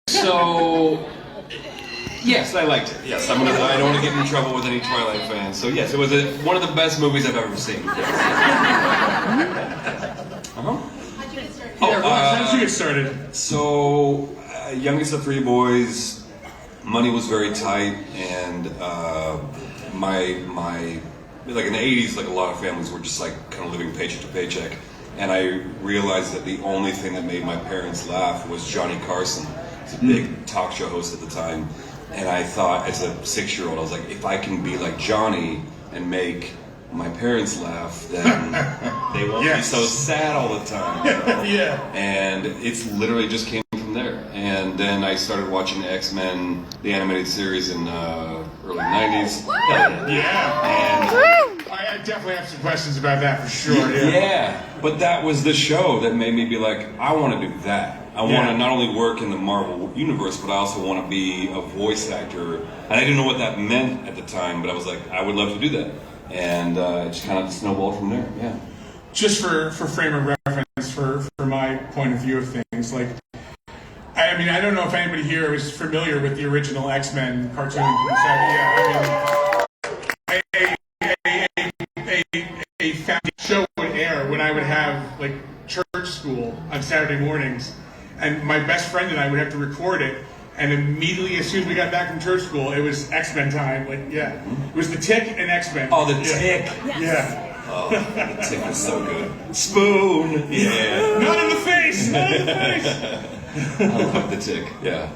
So, yes, I liked it. Yes, I don't want to get in trouble with any Twilight fans. So yes, it was one of the best movies I've ever seen. Yes. How'd you get started? How'd you get started? So, youngest of three boys, money was very tight, and my like in the 80s, like a lot of families were just like kind of living paycheck to paycheck. And I realized that the only thing that made my parents laugh was Johnny Carson. He's a big talk show host at the time. And I thought, as a 6-year-old, I was like, if I can be like Johnny and make my parents laugh, then they won't be so sad all the time. You know? Yeah. And it's literally just came from there. And then I started watching X-Men, the animated series in early 90s. Yeah. And I definitely have some questions about that for sure. yeah, but that was the show that made me be like, I want to do that. I want to not only work in the Marvel universe, but I also want to be a voice actor. And I didn't know what that meant at the time, but I was like, I would love to do that. And it just kind of snowballed from there, yeah. Just for frame of reference, for my point of view of things, like, I mean, I don't know if anybody here is familiar with the original X-Men cartoon. A foundation show would air when I would have like church school on Saturday mornings, and my best friend and I would have to record it. And immediately, as soon as we got back from church school, it was X-Men time. Like, it was the Tick and X-Men. Oh, the Tick. Yes. Yeah. Oh, the Tick was so good. Spoon. Yeah. Not in the face. Not in the face. I love the Tick. Yeah.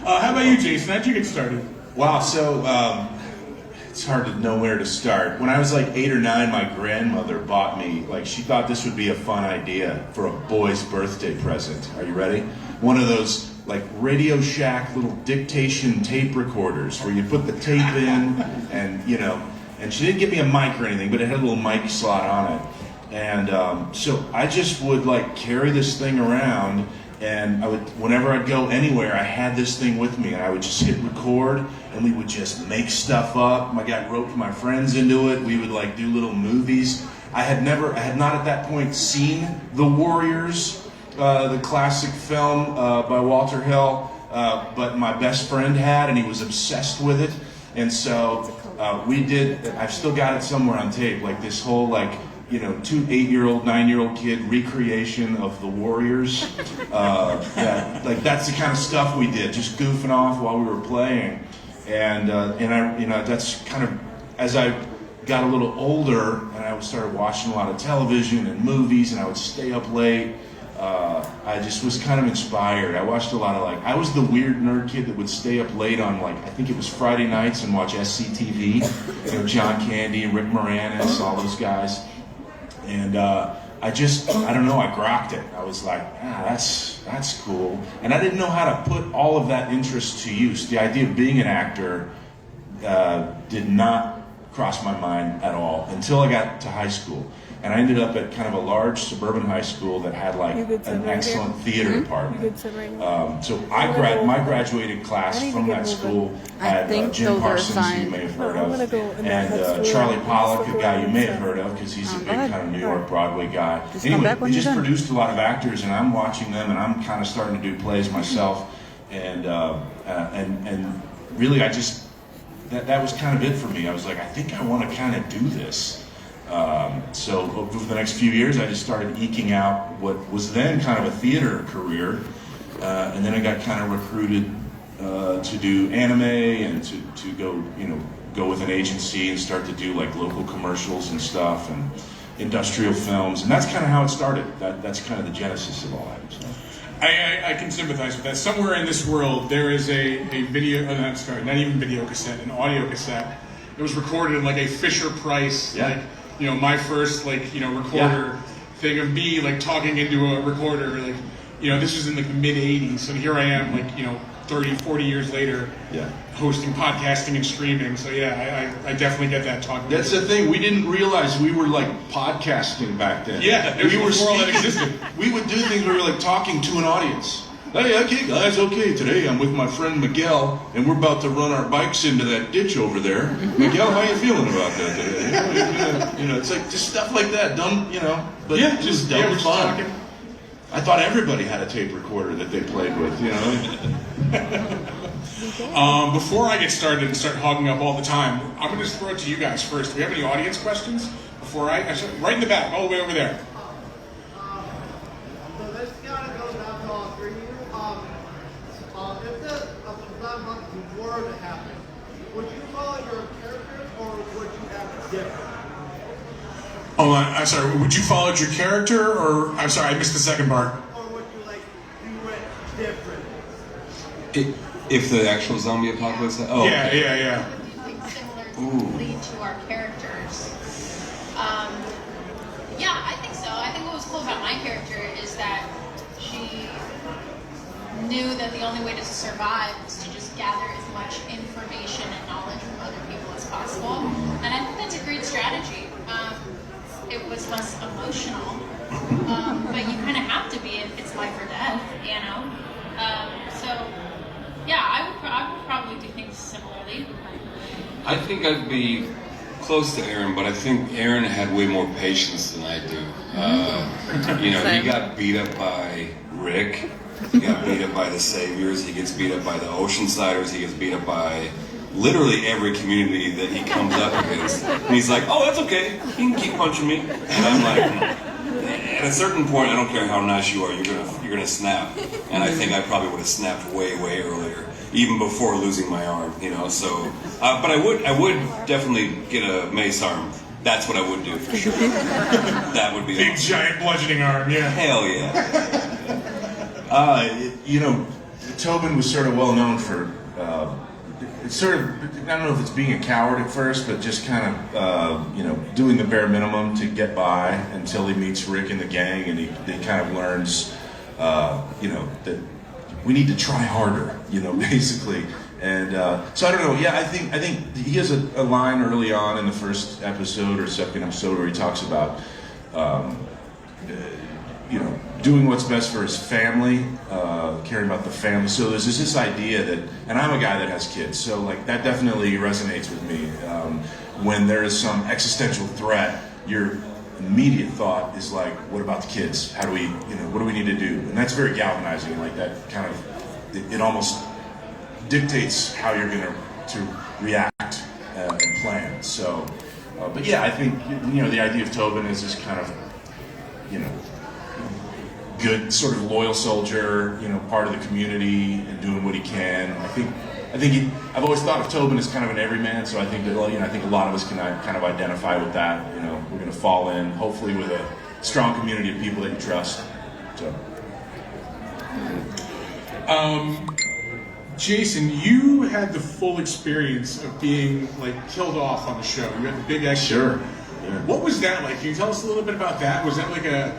How about you, Jason? How'd you get started? Wow, so it's hard to know where to start. When I was like 8 or 9, my grandmother bought me, like, she thought this would be a fun idea for a boy's birthday present. Are you ready? One of those, like, Radio Shack little dictation tape recorders where you put the tape in and, you know, and she didn't give me a mic or anything, but it had a little mic slot on it. And so I just would, like, carry this thing around. And I would, whenever I'd go anywhere, I had this thing with me, and I would just hit record, and we would just make stuff up. My guy roped my friends into it. We would like do little movies. I had not at that point seen The Warriors, the classic film by Walter Hill, but my best friend had, and he was obsessed with it. And so we did. I've still got it somewhere on tape, like this whole like, you know, 2 8-year-old, 9-year-old kid recreation of The Warriors. Like that's the kind of stuff we did, just goofing off while we were playing. And I, you know, that's kind of, as I got a little older and I started watching a lot of television and movies, and I would stay up late. I just was kind of inspired. I watched a lot of, like, I was the weird nerd kid that would stay up late on, like, I think it was Friday nights and watch SCTV. You know, John Candy, Rick Moranis, all those guys. And I don't know, I grokked it. I was like, that's cool. And I didn't know how to put all of that interest to use. The idea of being an actor did not cross my mind at all until I got to high school. And I ended up at kind of a large suburban high school that had like an excellent theater department. So my graduated class from that school had Jim Parsons, who you may have heard of, and Charlie Pollock, a guy you may have heard of because he's a big kind of New York Broadway guy. Anyway, we just produced a lot of actors, and I'm watching them, and I'm kind of starting to do plays myself, and really I just that was kind of it for me. I was like, I think I want to kind of do this. So over the next few years, I just started eking out what was then kind of a theater career, and then I got kind of recruited to do anime and to go with an agency and start to do like local commercials and stuff and industrial films, and that's kind of how it started. That's kind of the genesis of all that. So. I can sympathize with that. Somewhere in this world, there is a video, not even video cassette, an audio cassette. It was recorded in like a Fisher Price, like, you know, my first, like, you know, recorder thing of me, like, talking into a recorder, like, you know, this was in, like, the mid-'80s, so here I am, like, you know, 30, 40 years later, hosting podcasting and streaming, so I definitely get that talking. That's the thing, we didn't realize we were, like, podcasting back then. Yeah, it was before all that existed. We would do things where we were, like, talking to an audience. Hey, okay, guys, okay, today I'm with my friend Miguel, and we're about to run our bikes into that ditch over there. Miguel, how you feeling about that today? You know, it's like just stuff like that, dumb, you know, but just dumb fun. I thought everybody had a tape recorder that they played with, you know? Before I get started and start hogging up all the time, I'm going to just throw it to you guys first. Do we have any audience questions? Before actually, right in the back, all the way over there. So this kind of goes out to all three of you. If the Platinum were to happen, would you follow your characters or would you have different? Oh, I'm sorry. Would you follow your character, or I'm sorry, I missed the second part. Or would you like do it different? If the actual zombie apocalypse. Oh, Yeah. Do things similarly to our characters. Yeah, I think so. I think what was cool about my character is that she knew that the only way to survive was to just gather as much information and knowledge from other people as possible. And I think that's a great strategy. It was less emotional, but you kind of have to be if it's life or death, you know? So, yeah, I would probably do things similarly. I think I'd be close to Aaron, but I think Aaron had way more patience than I do. You know, he got beat up by Rick, he got beat up by the Saviors, he gets beat up by the Oceansiders, he gets beat up by literally every community that he comes up against. And he's like, oh, that's okay, you can keep punching me. And I'm like, at a certain point, I don't care how nice you are, you're gonna snap. And I think I probably would have snapped way earlier, even before losing my arm, you know. So, but I would definitely get a mace arm. That's what I would do for sure. That would be Big awesome. giant bludgeoning arm, yeah. Hell yeah. You know, Tobin was sort of well known for, it's sort of, I don't know if it's being a coward at first, but just kind of, you know, doing the bare minimum to get by until he meets Rick and the gang, and he kind of learns, you know, that we need to try harder, you know, basically. And so I don't know. Yeah, I think he has a line early on in the first episode or second episode where he talks about, you know, doing what's best for his family, caring about the family. So there's this idea that, and I'm a guy that has kids, so like that definitely resonates with me. When there is some existential threat, your immediate thought is like, what about the kids? How do we, you know, what do we need to do? And that's very galvanizing. Like that kind of, it almost dictates how you're going to react and plan. So, but yeah, I think, you know, the idea of Tobin is this kind of, you know, good sort of loyal soldier, you know, part of the community and doing what he can. I've always thought of Tobin as kind of an everyman, so I think that, you know, I think a lot of us can kind of identify with that. You know, we're going to fall in, hopefully, with a strong community of people that you trust. So. Jason, you had the full experience of being like killed off on the show. You had the big exit. Sure. Yeah. What was that like? Can you tell us a little bit about that? Was that like I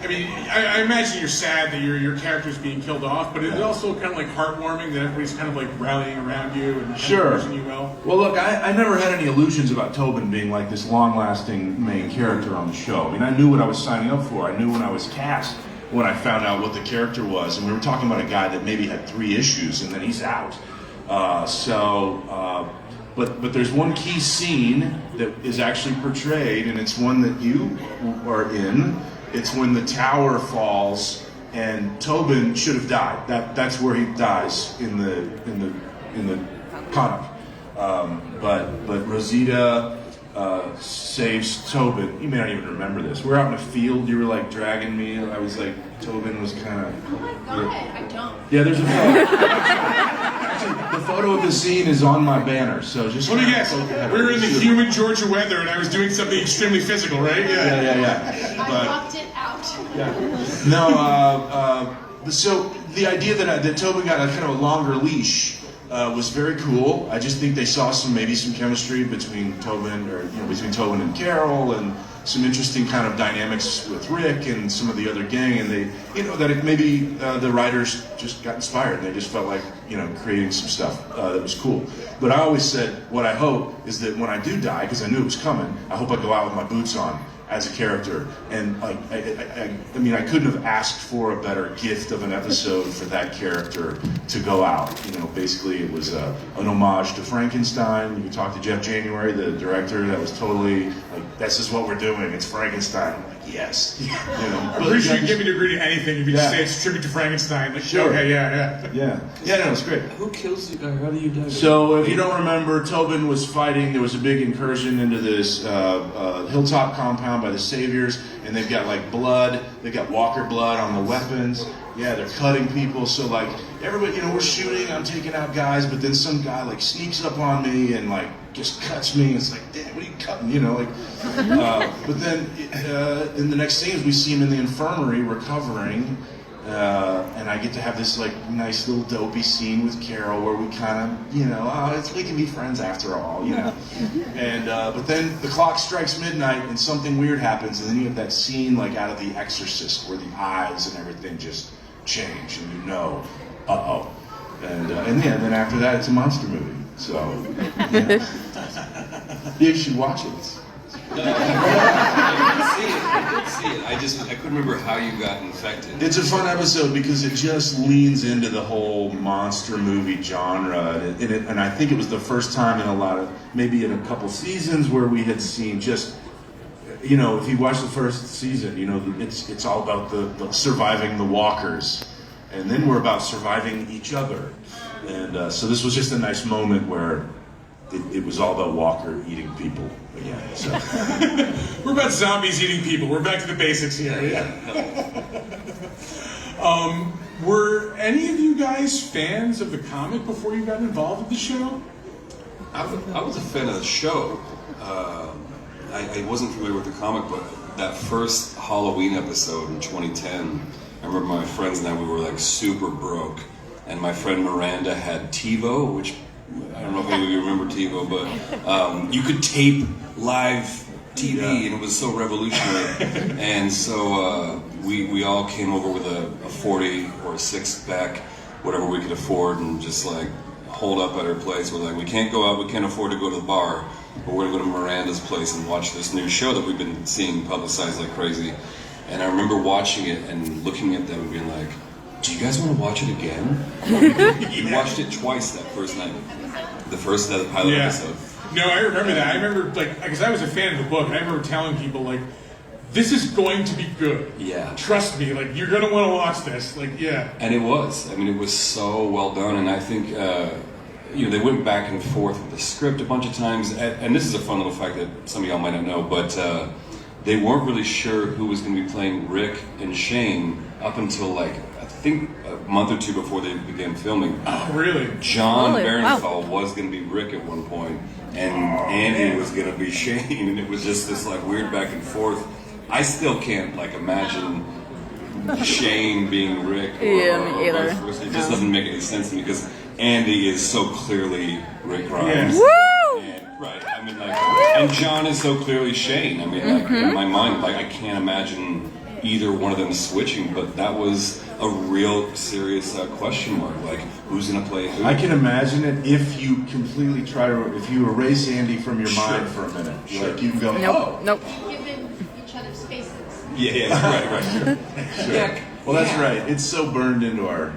mean, I imagine you're sad that your character's being killed off, but it's also kind of like heartwarming that everybody's kind of like rallying around you and Sure. wishing you well. Well, look, I never had any illusions about Tobin being like this long-lasting main character on the show. I mean, I knew what I was signing up for. I knew when I was cast, when I found out what the character was, and we were talking about a guy that maybe had 3 issues and then he's out. But there's one key scene that is actually portrayed, and it's one that you are in. It's when the tower falls, and Tobin should have died. That's where he dies in the comic. But Rosita saves Tobin. You may not even remember this. We're out in a field. You were like dragging me. I was like, Tobin was kind of. Oh my god, I don't. Yeah, there's a photo. Actually, the photo of the scene is on my banner. So just. Let me guess. We were in the humid Georgia weather, and I was doing something extremely physical, right? Yeah. I walked it out. No, so the idea that Tobin got a kind of a longer leash was very cool. I just think they saw maybe some chemistry between Tobin and Carol, and some interesting kind of dynamics with Rick and some of the other gang, and they, you know, that maybe the writers just got inspired and they just felt like, you know, creating some stuff that was cool. But I always said, what I hope is that when I do die, because I knew it was coming, I hope I go out with my boots on as a character. And like, I mean, I couldn't have asked for a better gift of an episode for that character to go out. You know, basically it was an homage to Frankenstein. You can talk to Jeff January, the director. That was totally like, this is what we're doing. It's Frankenstein. yes. I'm pretty sure you can give me a degree to anything if you just say it's a tribute to Frankenstein. Like, Sure. Okay, yeah. No, it's great. Who kills you? How do you die? So, if you don't remember, Tobin was fighting. There was a big incursion into this hilltop compound by the Saviors, and they've got like blood. They've got walker blood on the weapons. Yeah, they're cutting people. So, like, everybody, we're shooting. I'm taking out guys, but then some guy like sneaks up on me and like just cuts me. It's like, damn, what are you cutting? But then in the next scene, we see him in the infirmary recovering. And I get to have this like nice little dopey scene with Carol where we kind of, we can be friends after all, And but then the clock strikes midnight and something weird happens, and then you have that scene like out of The Exorcist where the eyes and everything just change, and and then after that it's a monster movie. So you should watch it. I did see it. I couldn't remember how you got infected. It's a fun episode because it just leans into the whole monster movie genre, and I think it was the first time in maybe in a couple seasons where we had seen just, if you watch the first season, it's all about the surviving the walkers, and then we're about surviving each other, and so this was just a nice moment where it was all about Walker eating people again. So. We're about zombies eating people. We're back to the basics here. Yeah. Were any of you guys fans of the comic before you got involved with the show? I was a fan of the show. I wasn't familiar with the comic, but that first Halloween episode in 2010, I remember my friends and I, we were like super broke, and my friend Miranda had TiVo, which I don't know if any of you remember TiVo, but you could tape live TV, and it was so revolutionary. And so we all came over with a 40 or a 6-pack, whatever we could afford, and just like holed up at her place. We're like, we can't go out, we can't afford to go to the bar, but we're gonna go to Miranda's place and watch this new show that we've been seeing publicized like crazy. And I remember watching it and looking at them and being like, do you guys want to watch it again? You watched it twice that first night. The pilot episode. No, I remember that. I remember, because I was a fan of the book, and I remember telling people, this is going to be good. Yeah. Trust me, you're going to want to watch this. And it was. I mean, it was so well done, and I think, they went back and forth with the script a bunch of times, and this is a fun little fact that some of y'all might not know, but they weren't really sure who was going to be playing Rick and Shane up until, I think a month or two before they began filming. Oh, really? John Barenthal was going to be Rick at one point, and Andy was going to be Shane, and it was just this weird back and forth. I still can't imagine Shane being Rick. Me either. It just doesn't make any sense to me because Andy is so clearly Rick Grimes. Yes. Woo! Right. I mean, and John is so clearly Shane. I mean, in my mind, I can't imagine either one of them switching, but that was a real serious question mark. Who's going to play who? I can imagine it if you completely if you erase Andy from your mind for a minute. Sure. You can go, Nope. Given each other spaces. Yeah, right. Sure. Yeah. Well, that's right. It's so burned into our,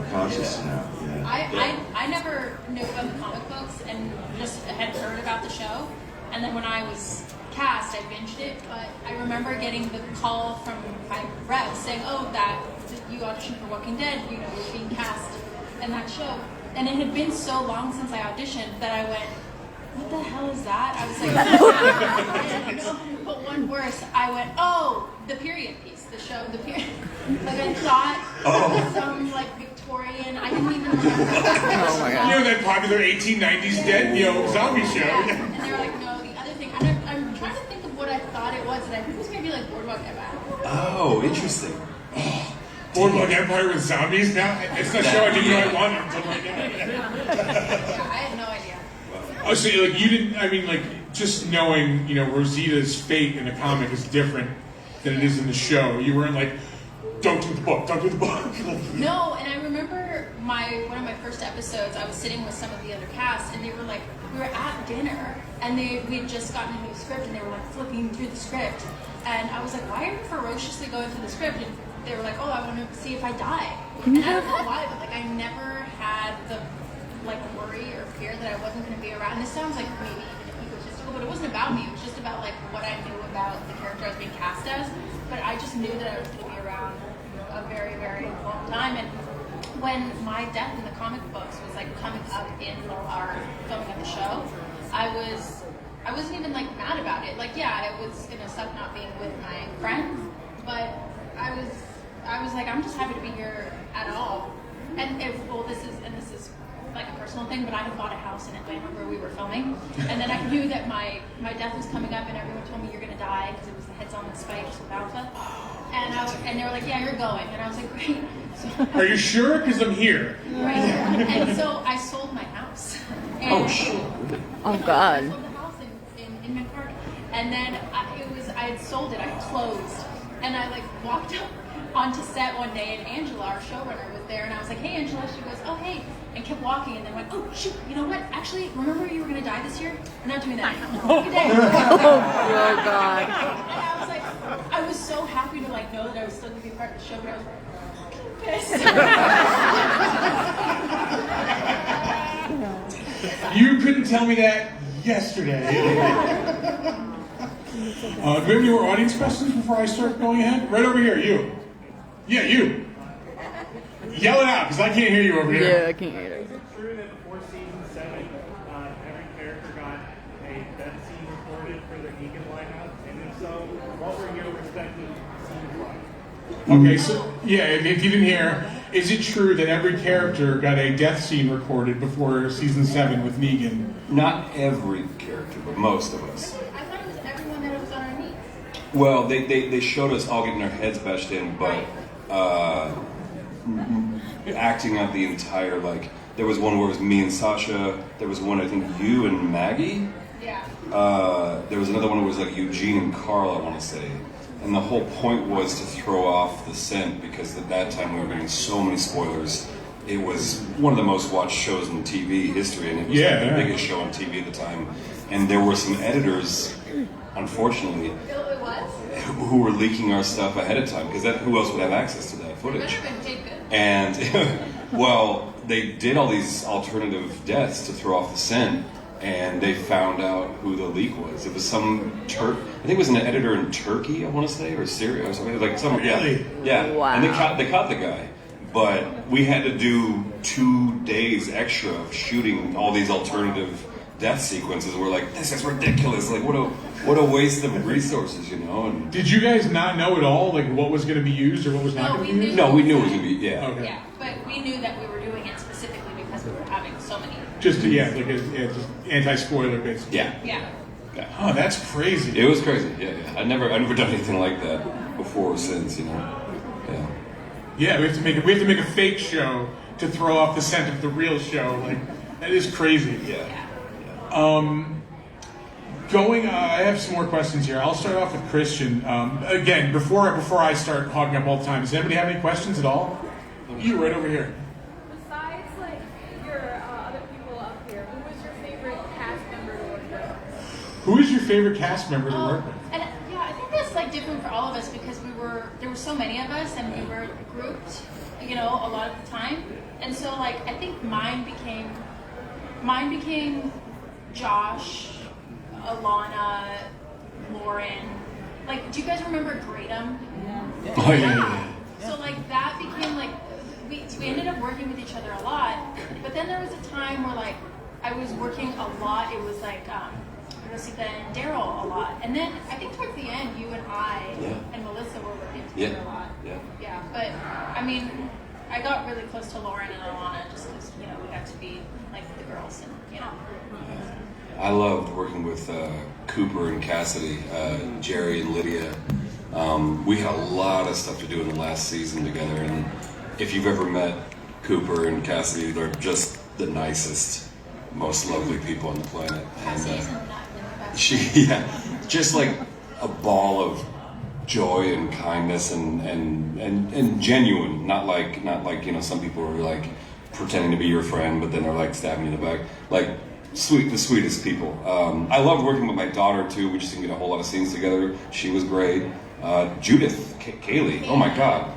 consciousness now. Yeah. I never knew about the comic books and just had heard about the show. And then when I was cast, I binged it, but I remember getting the call from my rep saying, that you auditioned for Walking Dead, you're being cast in that show. And it had been so long since I auditioned that I went, what the hell is that? I was like, no, but one worse, I went, the period piece, the show, the period. I thought some Victorian, I didn't even remember. Oh my god. That popular 1890s dead, zombie show. Yeah. And they were like, no, the other thing, I'm trying to think of what I thought it was, and I think it was maybe Boardwalk Empire. Oh, interesting. Boardwalk Empire with zombies now? It's not a show I didn't know I wanted until right now. Yeah, I had no idea. Oh, so you didn't, just knowing, Rosita's fate in the comic is different than it is in the show. You weren't don't do the book. No, and I remember one of my first episodes, I was sitting with some of the other cast, and they were we were at dinner, and we had just gotten a new script, and they were flipping through the script, and I was like, why are you ferociously going through the script? And they were like, I want to see if I die. And I don't know why, but I never had the worry or fear that I wasn't going to be around. This sounds maybe even egotistical, but it wasn't about me. It was just about like what I knew about the character I was being cast as. But I just knew that I was going to be around a very, very long time. And when my death in the comic books was like coming up in our filming of the show, I wasn't even like mad about it. Like, yeah, it was gonna suck not being with my friends, but I was like, I'm just happy to be here at all. And this is like a personal thing, but I had bought a house in Atlanta where we were filming, and then I knew that my death was coming up, and everyone told me you're gonna die because it was the heads on the spikes with Alpha, and they were like, yeah, you're going, and I was like, great. So, Are you sure? Because I'm here. right, and so I sold my house. And Oh God. I sold the house in Midpark, and then I had sold it, I had closed, and I like walked up onto set one day, and Angela, our showrunner, was there, and I was like, hey, Angela. She goes, oh, hey, and kept walking, and then went, oh, shoot, you know what? Actually, remember you were going to die this year? We're not doing that. Good day. Oh God. And I was like, I was so happy to like know that I was still going to be part of the show, but I was fucking pissed. You couldn't tell me that yesterday. Do we have any more audience questions before I start going ahead? Right over here, you. Yeah, you. Yell it out, because I can't hear you over here. Yeah, I can't hear it. Is it true that before season 7, every character got a death scene recorded for the Negan lineup? And if so, what were your respective scenes like? Okay, so, yeah, if you didn't hear, is it true that every character got a death scene recorded before season 7 with Negan? Not every character, but most of us. I thought it was everyone that was on our knees. Well, they showed us all getting our heads bashed in, but acting out the entire, like, there was one where it was me and Sasha, there was one, I think, you and Maggie, Yeah. there was another one where it was like Eugene and Carl, I want to say. And the whole point was to throw off the scent, because at that time we were getting so many spoilers. It was one of the most watched shows in TV history, and it was like the biggest show on TV at the time. And there were some editors, unfortunately, It was? who were leaking our stuff ahead of time, because who else would have access to that It footage? better have been paid good. And, well, they did all these alternative deaths to throw off the scent, and they found out who the leak was. It was some I think it was an editor in Turkey, I want to say, or Syria or something. Like some, Really? Yeah. Wow. And they caught the guy. But we had to do 2 days extra of shooting all these alternative death sequences. We're like, this is ridiculous. Like, what a waste of resources, you know? And Did you guys not know at all, like, what was going to be used or what was not No, going to we be knew. used? no, we knew it was gonna be Okay. Yeah, but we knew that we were doing it specifically because we were having so many. Just just anti-spoiler, basically. Yeah. Yeah. Oh, that's crazy. It was crazy. Yeah. I'd never done anything like that before or since, you know. Yeah. Yeah, we have to make a fake show to throw off the scent of the real show. Like, that is crazy. Yeah. I have some more questions here. I'll start off with Christian. Again, before I start hogging up all the time, does anybody have any questions at all? You right over here. Besides, like, your other people up here, who was your favorite cast member to work with? Who is your favorite cast member to work with? And yeah, I think that's like different for all of us because there were so many of us and we were grouped, you know, a lot of the time. And so like I think mine became Josh, Alana, Lauren. Like, do you guys remember Kratom? Oh, yeah. So like that became like we ended up working with each other a lot. But then there was a time where like I was working a lot. It was like Rosita and Daryl a lot. And then I think towards the end, you and I and Melissa were working together a lot. Yeah. But I mean, I got really close to Lauren and Alana just because you know we got to be like the girls and you know. I loved working with Cooper and Cassidy, Jerry and Lydia. We had a lot of stuff to do in the last season together, and if you've ever met Cooper and Cassidy, they're just the nicest, most lovely people on the planet. Cassie's And not in the best. just like a ball of joy and kindness and genuine, not like you know some people are like pretending to be your friend, but then they're like stabbing you in the back, like. The sweetest people. I loved working with my daughter too. We just didn't get a whole lot of scenes together. She was great. Judith, Kaylee. Oh my God!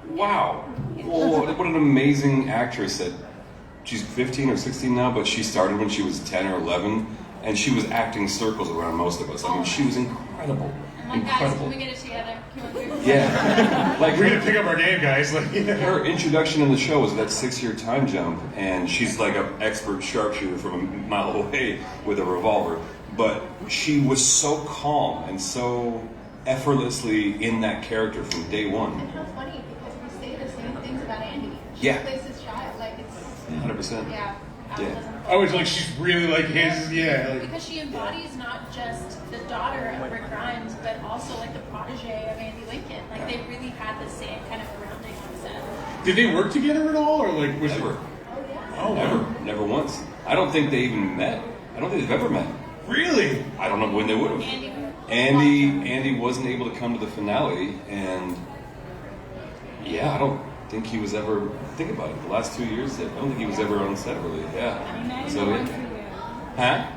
Wow! What an amazing actress. That she's 15 or 16 now, but she started when she was 10 or 11, and she was acting circles around most of us. I mean, she was incredible. I'm like, guys, can Incredible. we get it together? Can we Yeah. Like We're gonna pick up our game, guys. Like, her introduction in the show was that 6-year time jump, and she's like an expert sharpshooter from a mile away with a revolver. But she was so calm and so effortlessly in that character from day one. And how funny, because we say the same things about Andy. She Yeah. plays his child, like it's, 100%. yeah. Yeah. oh, it's like she's really like his, yeah. Like, Because she embodies not just the daughter of Rick Grimes, but also like the protege of Andy Lincoln. Like they really had the same kind of grounding on set. did they work together at all, or like was Never. it? Oh yeah. Oh, Never. wow. Never once. I don't think they even met. I don't think they've ever met. Really? I don't know when they would have. Andy wasn't able to come to the finale, and yeah, I don't think he was ever. Think about it. The last 2 years, I don't think he was ever on set really. Yeah. So, huh?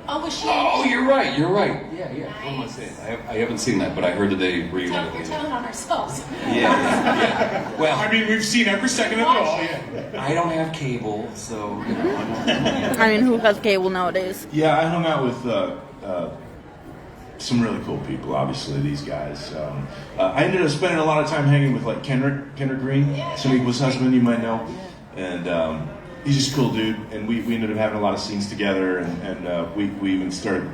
Oh, was she? Oh, you're right. You're right. Yeah. What am I saying? I haven't seen that, but I heard that they We're reunited. telling on ourselves. Yeah. Well, I mean, we've seen every second of it all. Yeah. I don't have cable, so you know. I mean, who has cable nowadays? Yeah, I hung out with some really cool people. Obviously, these guys. I ended up spending a lot of time hanging with like Kendrick Green, Shanequa's husband, you might know, and he's just a cool dude. And we ended up having a lot of scenes together, and we even started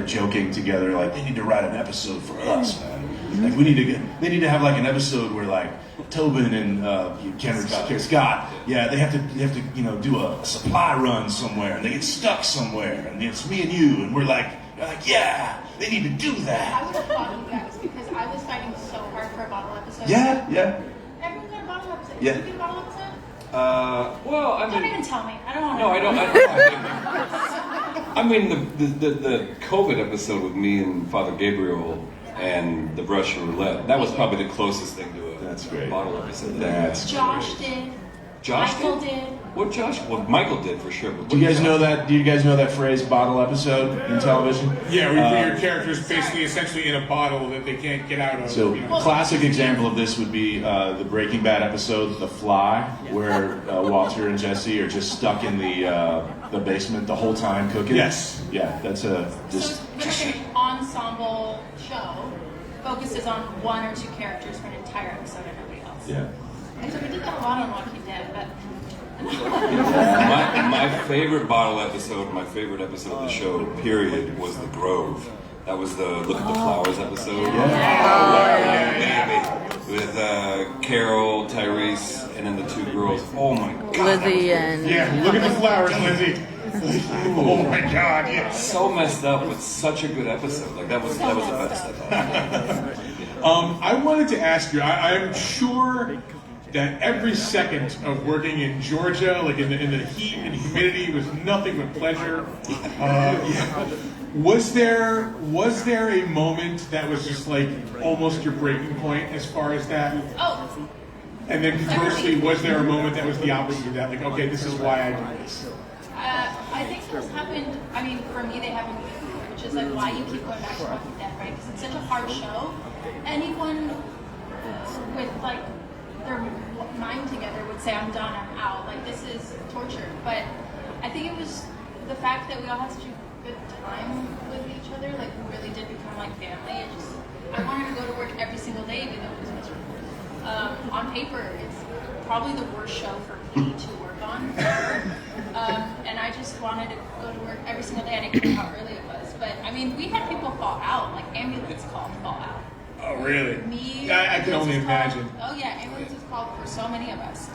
joking together. Like they need to write an episode for us, man. Like they need to have like an episode where like Tobin and Kendrick Scott, yeah, they have to do a supply run somewhere, and they get stuck somewhere, and it's me and you, and we're like, yeah, they need to do I that. would have fought you guys because I was fighting so hard for a bottle episode. Yeah. Everyone got a bottle episode. Yeah. Did you get a bottle episode? Well, I Don't mean, even tell me. I don't want to. no, I don't. I mean, the COVID episode with me and Father Gabriel and the Russian roulette. That was probably the closest thing to a That's great. bottle episode. That's Josh did. Josh Michael did? did. What Josh? Well, Michael did for sure. But Do you guys know that? Do you guys know that phrase, bottle episode, in television? Yeah, your character's basically essentially in a bottle that they can't get out of. So, you know. classic example of this would be the Breaking Bad episode, The Fly, where Walter and Jesse are just stuck in the basement the whole time cooking. Yes. Yeah, that's So just. it's like an ensemble show focuses on one or two characters for an entire episode and nobody else. Yeah. And so we did that a lot on Walking Dead, but my favorite bottle episode, my favorite episode of the show, period, was The Grove. That was the Look at the Flowers episode. Baby. With Carol, Tyrese, and then the two girls. Oh my god. Lizzie and Yeah, look at the flowers, Lizzie. Oh my God, yes. So messed up, but such a good episode. Like that was the best, I thought. I wanted to ask you. I'm sure that every second of working in Georgia, like in the heat and humidity, was nothing but pleasure. Was there a moment that was just like almost your breaking point as far as that? oh, And then conversely, was there a moment that was the opposite of that? Like, okay, this is why I do this. I think those happened. I mean, for me, they happened before, which is like why you keep going back to Walking Dead, right? Because it's such a hard show. Anyone with like their mind together would say, "I'm done. I'm out. Like this is torture." But I think it was the fact that we all had such a good time with each other. Like we really did become like family. I wanted to go to work every single day, even though it was miserable. On paper, it's probably the worst show for me to work on ever. And I just wanted to go to work every single day. I didn't care how early it was. But I mean, we had people fall out, like ambulance called fall out. Oh, really? Me, I can only ambulance imagine. called. Oh yeah, ambulance was called for so many of us.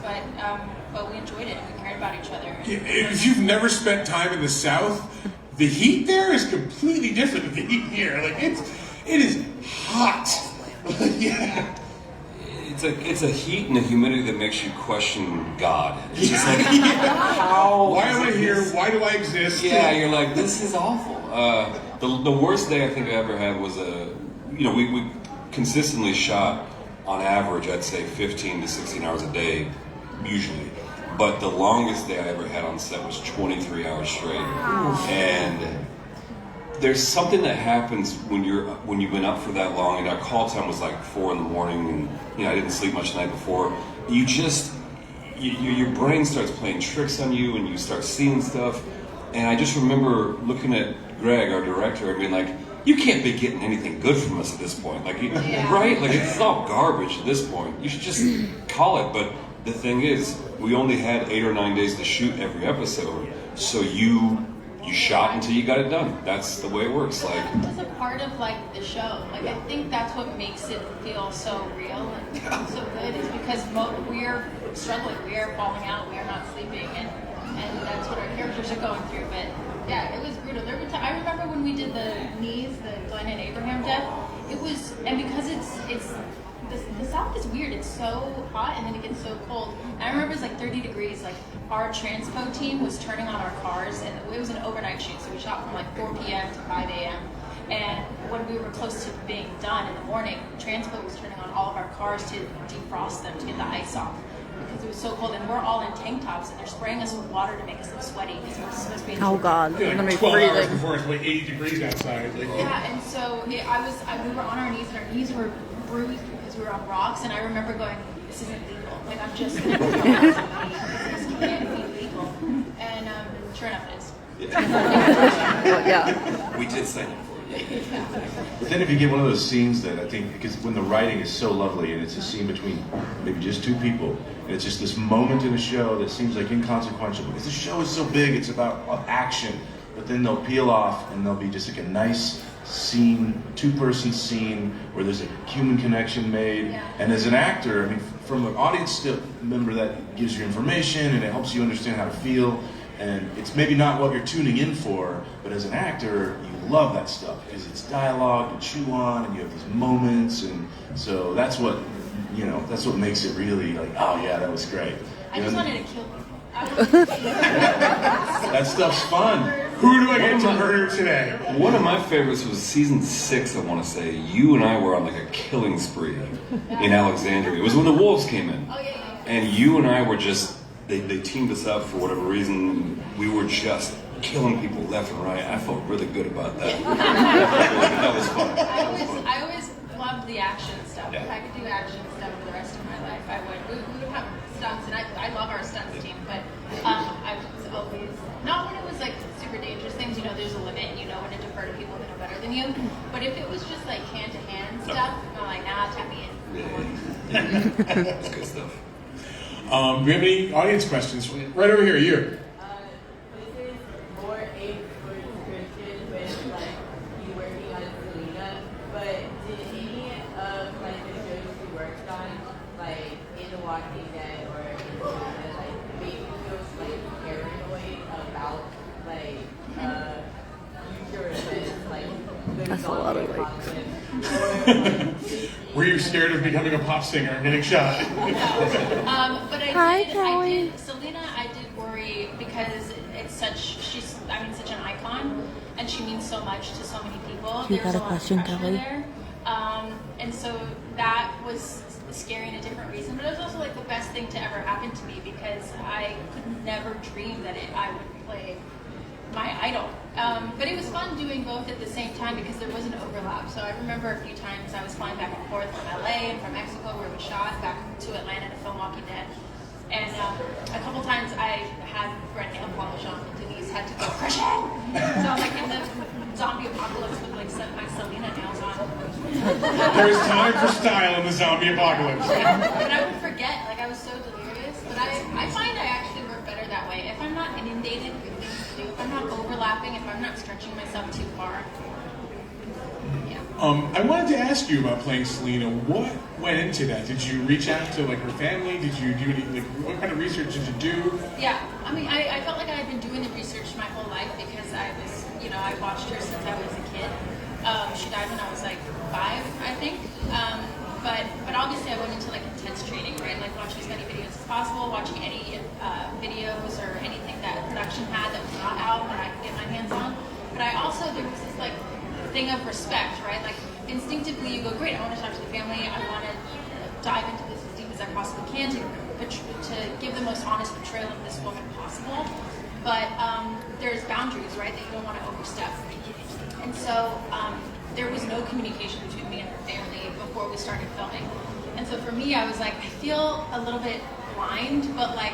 But we enjoyed it and we cared about each other. If you've never spent time in the South, the heat there is completely different than the heat here. Like it is hot. Yeah. It's a heat and a humidity that makes you question God. It's just like, how? Why am I here? Why do I exist? Yeah, you're like, this is awful. The worst day I think I ever had was we consistently shot on average, I'd say 15 to 16 hours a day, usually. But the longest day I ever had on set was 23 hours straight. And there's something that happens when you've been up for that long, and our call time was like 4 a.m, and I didn't sleep much the night before. Your brain starts playing tricks on you, and you start seeing stuff. And I just remember looking at Greg, our director, and being like, you can't be getting anything good from us at this point. Like, right? Like, it's all garbage at this point. You should just call it. But the thing is, we only had 8 or 9 days to shoot every episode. So you shot until you got it done. That's the way it works. Like, it's a part of like the show. Like I think that's what makes it feel so real and so good is because we're struggling, we are falling out, we are not sleeping, and that's what our characters are going through. But yeah, it was brutal. There were I remember when we did the knees, the Glenn and Abraham death. It was, and because it's. The South is weird. It's so hot and then it gets so cold. And I remember it was like 30 degrees. Like our transpo team was turning on our cars, and it was an overnight shoot. So we shot from like 4 p.m. to 5 a.m. And when we were close to being done in the morning, transpo was turning on all of our cars to defrost them to get the ice off because it was so cold. And we're all in tank tops, and they're spraying us with water to make us look sweaty because we're supposed to be in Oh God, Yeah, I'm gonna like be 12 hours freezing. before it's like 80 degrees outside. Like, Yeah, and so we were on our knees, and our knees were bruised because we were on rocks. And I remember going, "This isn't legal. Like I'm just this can't be legal." And sure enough, it is. Yeah. we did sign up for it. But then if you get one of those scenes that I think, because when the writing is so lovely and it's a scene between maybe just 2 people, and it's just this moment in a show that seems like inconsequential because the show is so big, it's about action, but then they'll peel off and there'll be just like a nice scene, 2-person scene where there's a human connection made. Yeah. And as an actor, I mean, from an audience member, that gives you information and it helps you understand how to feel. And it's maybe not what you're tuning in for, but as an actor, you love that stuff because it's dialogue to chew on, and you have these moments, and so that's what makes it really like, oh yeah, that was great. I just wanted to kill people. That stuff's fun. who do I get to murder today? One of my favorites was season 6, I want to say. You and I were on like a killing spree in Alexandria. It was when the Wolves came in. Oh, yeah. And you and I were just, they teamed us up for whatever reason. We were just killing people left and right. I felt really good about that. That was fun. I always loved the action stuff. Yeah. If I could do action stuff for the rest of my life, I would. We would have stunts, and I love our stunts team, but I was always, not when it was like super dangerous things, there's a limit, and you know when to defer to people that are better than you, but if it was just like hand-to-hand stuff, I'm like, nah, tap me in. Yeah. That's good stuff. Do we have any audience questions? Right over here, you. This is more aimed towards Christian with like you working on Selena, but did any of like the shows you worked on, like in The Walking Dead or in Selena, like make you feel like paranoid about like future events, like the That's a lot of zombie weight. apocalypse, Were you scared of becoming a pop singer and getting shot? But Hi, I Kelly. did, Selena, I did worry because she's such an icon, and she means so much to so many people. You There's got a lot of question, pressure Kelly? there. And so that was scary in a different reason, but it was also like the best thing to ever happen to me because I could never dream that I would play my idol. But it was fun doing both at the same time because there was an overlap. So I remember a few times I was flying back and forth from LA and from Mexico where we shot back to Atlanta to film Walking Dead. And a couple times I had red nail polish on and Denise had to go crush it. So I was like in the zombie apocalypse with like my Selena nails on. There's time for style in the zombie apocalypse. But I would forget, like I was so delirious. But I find I actually work better that way. If I'm not inundated with things to do, if I'm not overlapping, if I'm not stretching myself too far. Yeah. I wanted to ask you about playing Selena. What went into that? Did you reach out to like her family? Did you do any what kind of research did you do? Yeah, I mean, I felt like I had been doing the research my whole life because I was, I watched her since I was a kid. She died when I was like 5, I think. But obviously I went into like intense training, right? Like watching as many videos as possible, watching any videos or anything that production had that was not out that I could get my hands on. But I also, there was this like thing of respect, right? Like instinctively you go, great, I want to talk to the family. I want to dive into this as deep as I possibly can to give the most honest portrayal of this woman possible. But there's boundaries, right, that you don't want to overstep. And so there was no communication between me and her family before we started filming. And so for me, I was like, I feel a little bit blind, but like,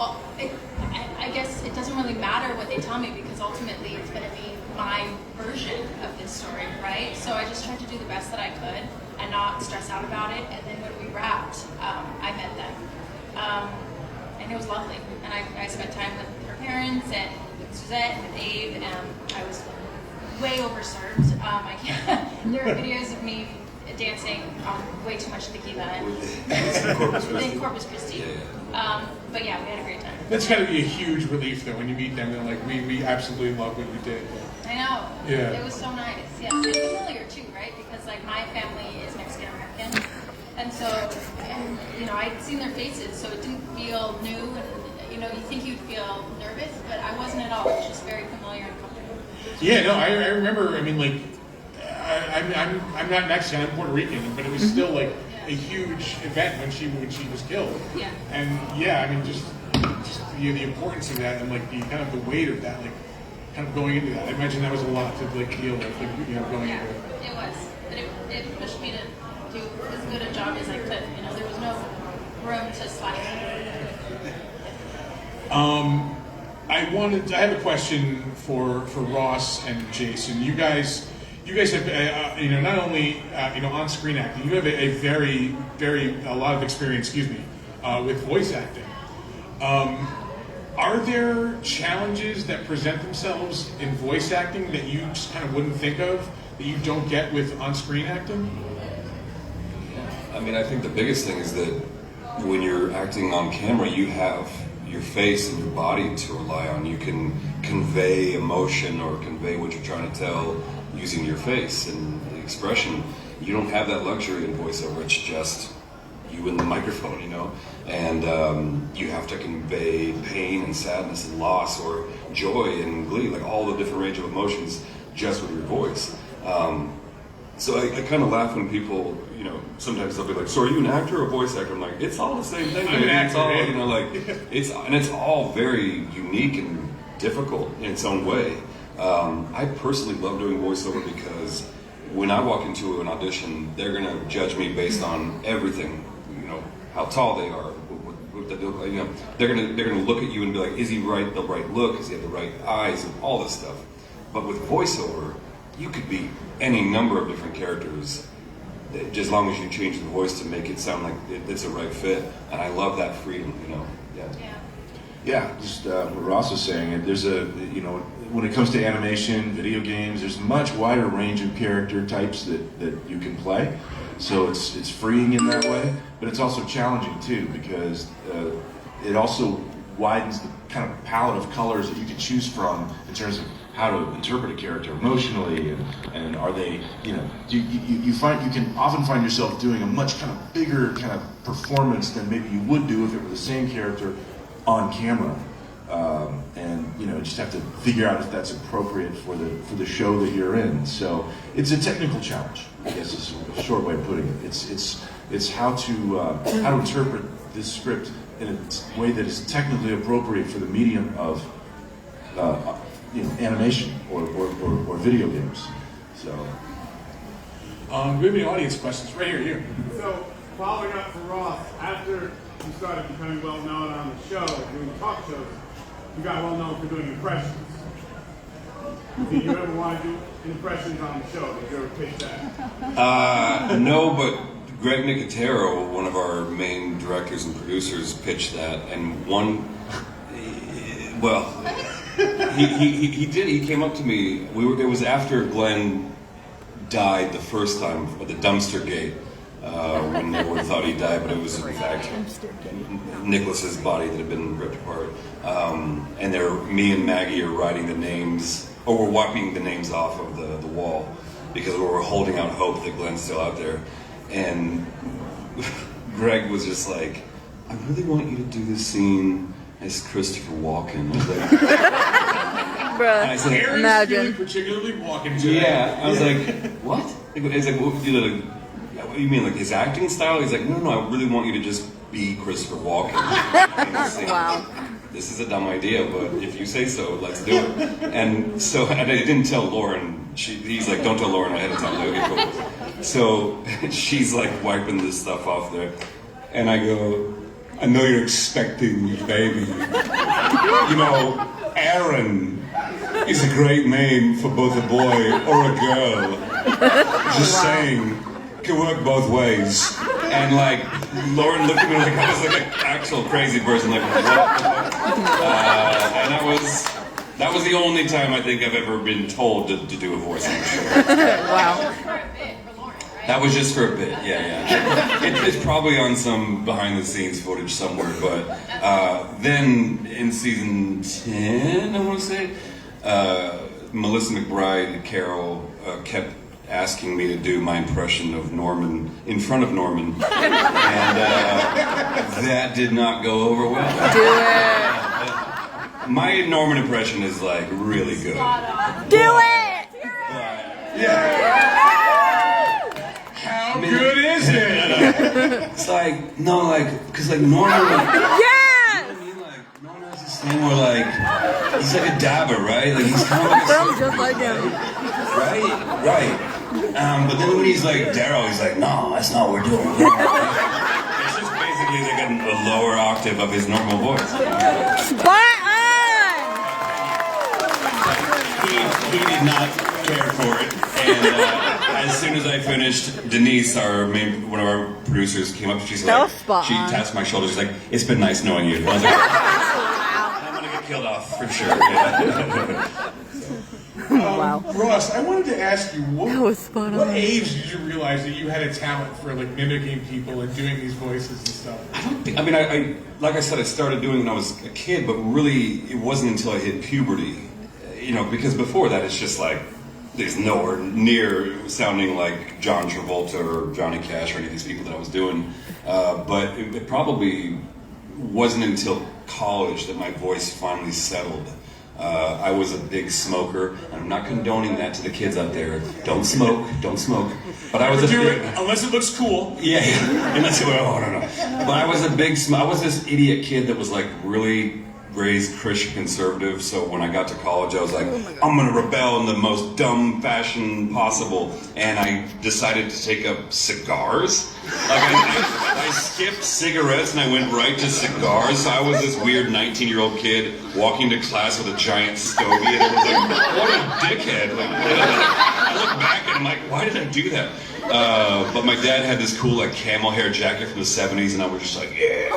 I guess it doesn't really matter what they can tell me because ultimately it's going to be my version of this story, right? So I just tried to do the best that I could and not stress out about it. And then when we wrapped, I met them. And it was lovely. And I spent time with her parents and with Suzette and with Abe, and I was way overserved. I can't, there are videos of me dancing on way too much tequila in Corpus Christi. But yeah, we had a great time. That's got to be a huge relief, though, when you meet them. They're like, we absolutely love what you did. I know. Yeah. It was so nice. Yeah. It's familiar too, right? Because like my family is Mexican American, and so I'd seen their faces, so it didn't feel new. And you think you'd feel nervous, but I wasn't at all. It was just very familiar and comfortable. Yeah, no, I remember. I mean, like, I'm not Mexican. I'm Puerto Rican, but it was still like a huge event when she was killed. Yeah. And yeah, I mean, just the importance of that and like the kind of the weight of that, like kind of going into that. I imagine that was a lot to like deal with, like, going into it. It was, but it pushed me to do as good a job as I could. There was no room to slack. I have a question for Ross and Jason. You guys have not only on-screen acting, you have a lot of experience, with voice acting. Are there challenges that present themselves in voice acting that you just kind of wouldn't think of that you don't get with on-screen acting? I mean, I think the biggest thing is that when you're acting on camera, you have your face and your body to rely on. You can convey emotion or convey what you're trying to tell using your face and the expression. You don't have that luxury in voiceover. It's just you and the microphone, and you have to convey pain and sadness and loss or joy and glee, like all the different range of emotions just with your voice. So I kind of laugh when people, sometimes they'll be like, so are you an actor or a voice actor? I'm like, it's all the same thing. I'm an actor, it's all very unique and difficult in its own way. I personally love doing voiceover because when I walk into an audition, they're going to judge me based on everything, how tall they are, they're going to look at you and be like, is he the right look? Does he have the right eyes? And all this stuff. But with voiceover, you could be any number of different characters, as long as you change the voice to make it sound like it's a right fit. And I love that freedom, Yeah, just what Ross was saying. There's when it comes to animation, video games, there's a much wider range of character types that you can play. So it's freeing in that way, but it's also challenging too because it also widens the kind of palette of colors that you can choose from in terms of how to interpret a character emotionally, and are they, you can often find yourself doing a much kind of bigger kind of performance than maybe you would do if it were the same character on camera, and you just have to figure out if that's appropriate for the show that you're in. So it's a technical challenge, I guess is a short way of putting it. It's how to interpret this script in a way that is technically appropriate for the medium of animation or video games. So we have any audience questions? Right here, you. So, following up for Ross, after you started becoming well known on the show, doing talk shows, you got well known for doing impressions. Did you ever want to do impressions on the show? Did you ever pitch that? No, but Greg Nicotero, one of our main directors and producers, pitched that, and he did. He came up to me. It was after Glenn died the first time at the dumpster gate, when everyone thought he died, but it was in fact Nicholas's body that had been ripped apart. And me and Maggie are writing the names, or we're wiping the names off of the wall because we were holding out hope that Glenn's still out there. And Greg was just like, I really want you to do this scene as Christopher Walken. I was like, Bruh, and I said, imagine. Particularly Walken today. yeah. I was like, what? He's like, what do you mean, like his acting style? He's like, no, I really want you to just be Christopher Walken. Wow. This is a dumb idea, but if you say so, let's do it. And so, and I didn't tell Lauren. He's like, don't tell Lauren ahead of time. Okay, cool. So she's like wiping this stuff off there, and I go, I know you're expecting me, baby. Aaron. is a great name for both a boy or a girl. Just saying, could work both ways. And like, Lauren looked at me like I was like an actual crazy person. Like, what? And that was the only time I think I've ever been told to do a voice on the show. Wow. For a bit, for Lauren, right? That was just for a bit, yeah. It's probably on some behind-the-scenes footage somewhere, but then in season 10, I want to say, Melissa McBride, Carol, kept asking me to do my impression of Norman in front of Norman, and that did not go over well. Do it. My Norman impression is like really good. Do it. How good is it? It's like, no, like, because like Norman, like, Yes. I mean, like, Norman has this thing where like, he's like a dabber, right? Like he's kind of like a Sounds just like him. right. But then when he's like Daryl, he's like, no, that's not what we're doing. It's just basically like a lower octave of his normal voice. Spot on. He did not care for it, and as soon as I finished, Denise, one of our producers, came up. She's That like, was spot she on. tapped my shoulder. She's like, "It's been nice knowing you." And I was like, "I'm gonna get killed off for sure." Yeah. Wow. Ross, I wanted to ask you, That was spot what on. age did you realize that you had a talent for like mimicking people and doing these voices and stuff? I mean, I like I said, I started doing it when I was a kid, but really, it wasn't until I hit puberty. You know, because before that, it's just like there's nowhere near sounding like John Travolta or Johnny Cash or any of these people that I was doing. But it probably wasn't until college that my voice finally settled. I was a big smoker, and I'm not condoning that to the kids out there. Don't smoke. But I was a Do big, it unless it looks cool. yeah. Unless you oh no. But I was a big. I was this idiot kid that was like really raised Christian conservative, so when I got to college, I was like, I'm gonna rebel in the most dumb fashion possible, and I decided to take up cigars. Like I skipped cigarettes and I went right to cigars. So I was this weird 19-year-old kid walking to class with a giant stogie, and I was like, what a dickhead! Like, I look back and I'm like, why did I do that? But my dad had this cool like camel hair jacket from the 70s, and I was just like, yeah,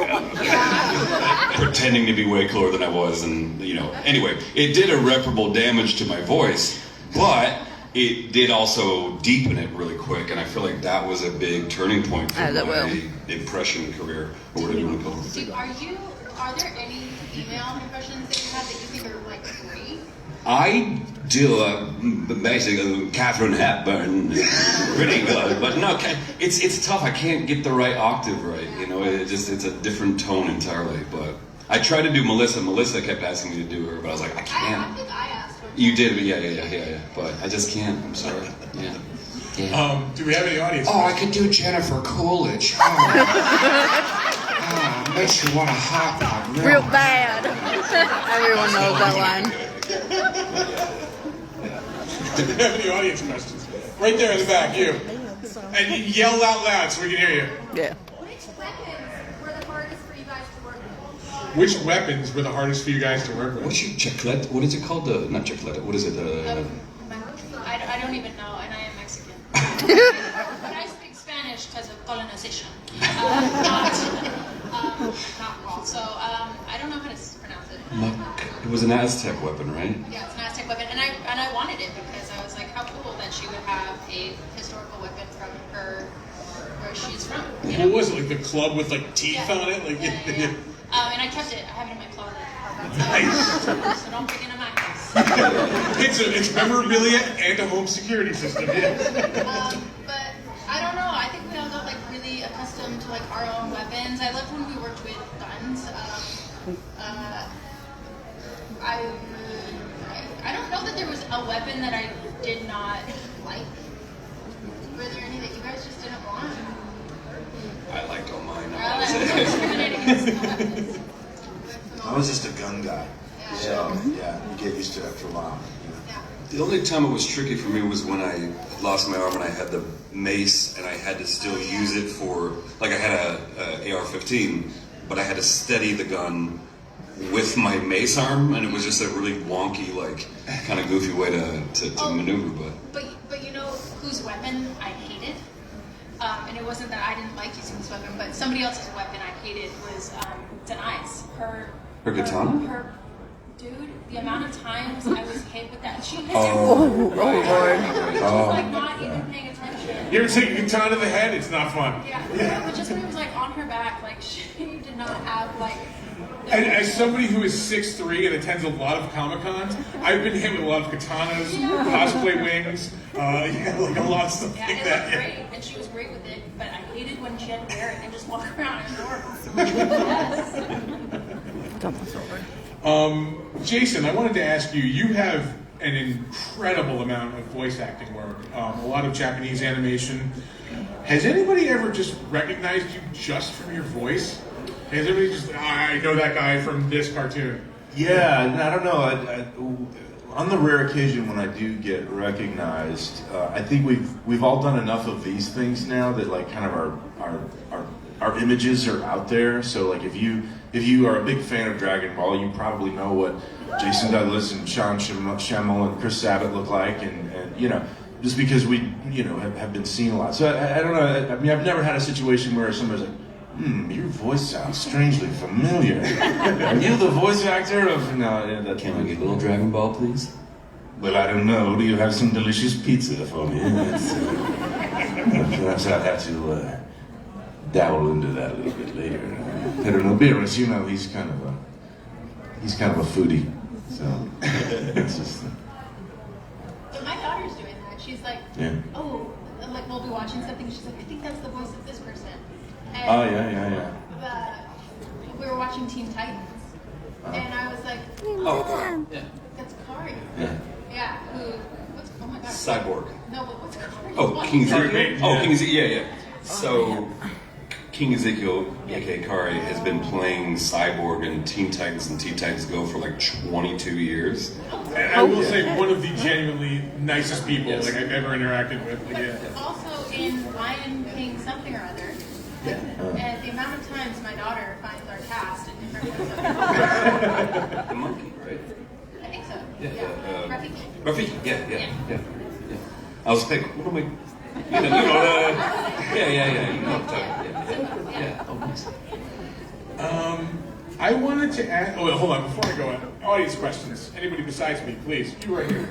pretending to be way cooler than I was, and you know. Anyway, it did irreparable damage to my voice, but it did also deepen it really quick, and I feel like that was a big turning point for my impression career, or whatever you want to call it. Are there any female impressions that you have that you think are like great? I do basically Catherine Hepburn, pretty good, but no, it's tough. I can't get the right octave right. You know, it's a different tone entirely. But I tried to do Melissa. Melissa kept asking me to do her, but I was like, I can't. I think I asked her. You did, but yeah. But I just can't. I'm sorry. Yeah. Do we have any audience? Oh, I could do Jennifer Coolidge. Makes you want to hot dog. Real bad. Everyone knows that line. Do we have any audience questions? Right there in the back, you. And you yell out loud so we can hear you. Yeah. Which weapons were the hardest for you guys to work with? Which weapons were the hardest for you guys to work with? What's your chiclet? What is it called? Not chiclet. What is it? I don't even know, and I am Mexican. But I speak Spanish because of colonization. Not all. So I don't know how to pronounce it. It was an Aztec weapon, right? Yeah, it's an Aztec weapon, and I wanted it because I was like, how cool that she would have a historical weapon from her where she's from. You know? What was it? Like the club with like teeth on it? Like Yeah. And I kept it. I have it in my closet. Nice. So don't bring it in my house. It's memorabilia and a home security system. Yeah. But I don't know. I think we all got like really accustomed to like our own weapons. I loved when we worked with guns. I don't know that there was a weapon that I did not like. Were there any that you guys just didn't want? I liked all mine. Well, that's discriminating against the weapons. I was just a gun guy. So, yeah, you get used to it after a while. Yeah. The only time it was tricky for me was when I lost my arm and I had the mace and I had to still use it for, like I had a AR-15, but I had to steady the gun with my mace arm, and it was just a really wonky, like, kind of goofy way to maneuver. But you know whose weapon I hated? And it wasn't that I didn't like using this weapon, but somebody else's weapon I hated was Denise. Her katana? Dude, the amount of times I was hit with that, she hits Lord. She's like not even paying attention. You ever take a katana to the head? It's not fun. Yeah, but just when it was like on her back, like she did not have like. And as somebody who is 6'3" and attends a lot of Comic-Cons, I've been hit with a lot of katanas, cosplay wings, like a lot of stuff Yeah, like it that. looked great, and she was great with it, but I hated when she had to wear it and just walk around indoors. Jason, I wanted to ask you, you have an incredible amount of voice acting work, a lot of Japanese animation. Has anybody ever just recognized you just from your voice? Has everybody just, I know that guy from this cartoon? Yeah, I don't know. On the rare occasion when I do get recognized, I think we've all done enough of these things now that like kind of our images are out there. So like if you are a big fan of Dragon Ball, you probably know what Jason Douglas and Sean Schemmel and Chris Sabat look like, and you know, just because we have been seen a lot. So I don't know. I mean, I've never had a situation where somebody's like, your voice sounds strangely familiar. Are you the voice actor of... No, that Can I get a little Dragon Ball, please? Well, I don't know. Do you have some delicious pizza for me? Perhaps I'll have to dabble into that a little bit later. Pedro Nobiris, he's kind of a foodie. So it's just... But my daughter's doing that. She's like, oh, like we'll be watching something. She's like, I think that's the voice of this person. And yeah. We were watching Teen Titans, and I was like, that's Kari. Yeah. Oh my God. Cyborg. No, but what's Kari? Oh, King Ezekiel. Oh, King Ezekiel. Yeah. So, King Ezekiel, aka Kari, has been playing Cyborg in Teen Titans and Teen Titans Go for like 22 years. And I will say, one of the genuinely nicest people like I've ever interacted with. Also in Lion King something or other. And the amount of times my daughter finds our cast in different episodes. The monkey, right? I think so. Yeah. Rafiki. Rafiki, yeah. I was like, what am I? Yeah. You know what I'm talking about. Yeah. Oh, nice. I wanted to ask. Oh, hold on. Before I go on, audience questions. Anybody besides me, please. You right here.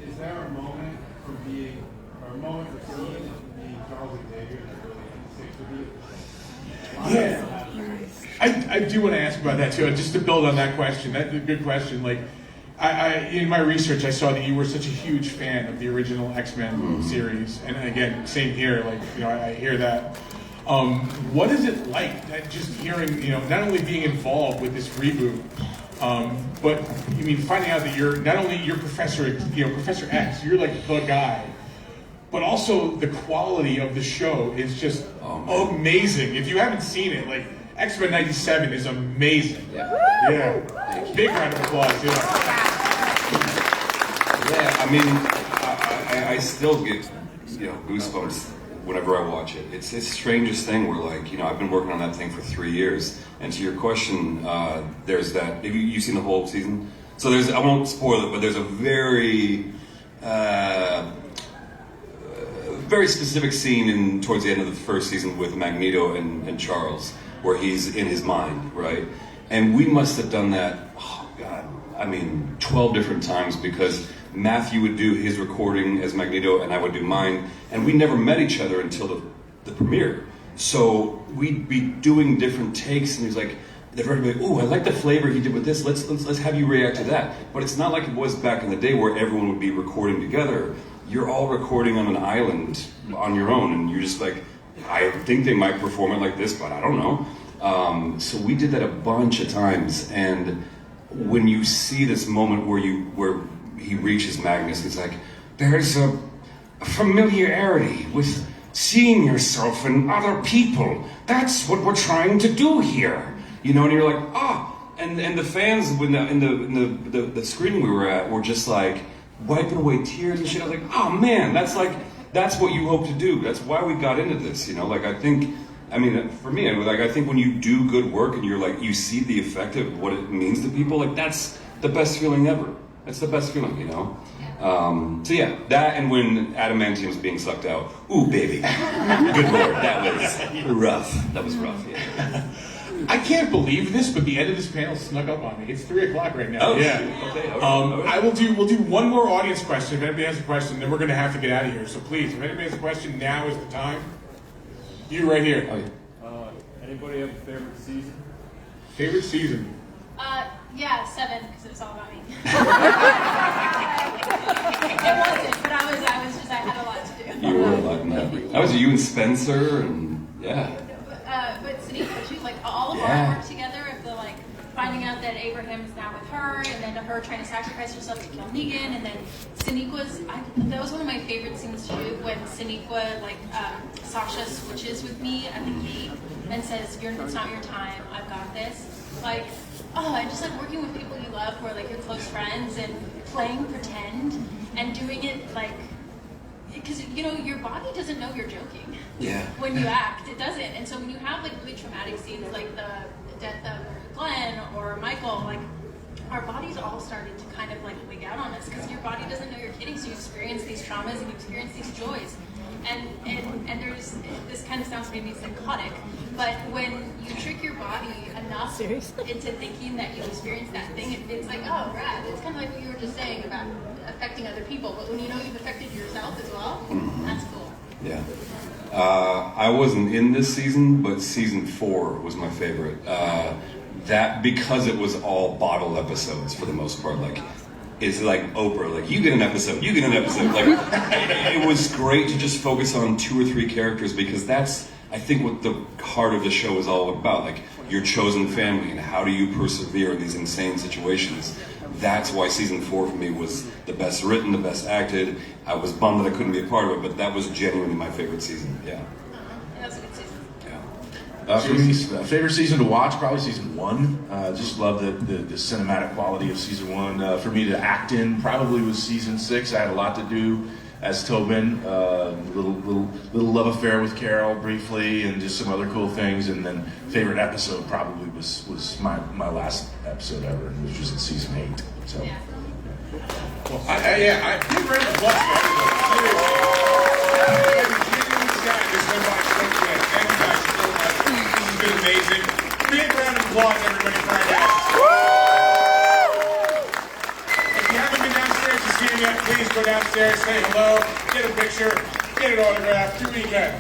Is there a moment for seeing Charles Xavier that really sticks with you? I do want to ask about that too. Just to build on that question, that's a good question. Like, I in my research, I saw that you were such a huge fan of the original X-Men series, and again, same here. Like, I hear that. What is it like? Just hearing, not only being involved with this reboot, but finding out that you're not only your Professor, Professor X, you're like the guy. But also the quality of the show is just amazing. If you haven't seen it, like X-Men '97 is amazing. Yeah. Big round of applause. I still get goosebumps whenever I watch it. It's the strangest thing where I've been working on that thing for 3 years. And to your question, there's that. Have you seen the whole season? So I won't spoil it, but there's a very specific scene towards the end of the first season with Magneto and Charles, where he's in his mind, right? And we must have done that, 12 different times, because Matthew would do his recording as Magneto and I would do mine, and we never met each other until the premiere. So we'd be doing different takes, and he's like, they're very like, ooh, I like the flavor he did with this, let's have you react to that. But it's not like it was back in the day where everyone would be recording together. You're all recording on an island on your own, and you're just like, I think they might perform it like this, but I don't know. So we did that a bunch of times, and when you see this moment where he reaches Magnus, he's like, there's a familiarity with seeing yourself in other people. That's what we're trying to do here. And you're like, and the fans in the screening we were at were just like wiping away tears and shit. I was like, oh man, that's what you hope to do. That's why we got into this. I think I mean, for me, I think when you do good work and you're like, you see the effect of what it means to people, like that's the best feeling ever. That's the best feeling, you know? So yeah, that and when adamantium's being sucked out, ooh baby, good lord, that was rough. That was rough, yeah. I can't believe this, but the end of this panel snuck up on me. It's 3:00 right now. Oh, yeah. Okay, all right. We'll do one more audience question. If anybody has a question, then we're going to have to get out of here. So please, if anybody has a question, now is the time. You right here. Oh, yeah. Anybody have a favorite season? Favorite season? Yeah, 7 because it was all about me. It wasn't, but I had a lot to do. You were a lot in that. I was you and Spencer and yeah. But Sanika, she like all of our work together of the like finding out that Abraham is now with her, and then her trying to sacrifice herself to kill Negan, and then Saniqua's. That was one of my favorite scenes too, when Saniqua Sasha switches with me at the gate and says, "It's not your time. I've got this." Like, I just like working with people you love, who are like your close friends, and playing pretend and doing it like. Because your body doesn't know you're joking. Yeah. When you act, it doesn't. And so when you have like really traumatic scenes, like the death of Glenn or Michael, like our bodies all started to kind of like wig out on us because your body doesn't know you're kidding. So you experience these traumas and you experience these joys. And there's this kind of sounds maybe psychotic, but when you trick your body enough into thinking that you experience that thing, it's like, oh, rad. It's kind of like what you were just saying about affecting other people, but when you know you've affected yourself as well, that's cool. Yeah. I wasn't in this season, but season 4 was my favorite. That because it was all bottle episodes for the most part. Like, it's like Oprah, like you get an episode, you get an episode. Like, it was great to just focus on 2 or 3 characters because that's, I think, what the heart of the show is all about. Like your chosen family and how do you persevere in these insane situations. That's why season 4 for me was the best written, the best acted. I was bummed that I couldn't be a part of it, but that was genuinely my favorite season. Yeah. That was a good season. For me, favorite season to watch, probably season 1. Just love the cinematic quality of season 1. For me to act in, probably was season 6. I had a lot to do as Tobin, little love affair with Carol briefly, and just some other cool things. And then favorite episode probably was my last episode ever, which was in season 8. So. Yeah. Well, I big round of applause for everybody. This went by so quick. Thank you guys so much. This has been amazing. Big round of applause, everybody, for our guys. If you haven't been downstairs to see them yet, please go downstairs, say hello, get a picture, get an autograph. Do what you can.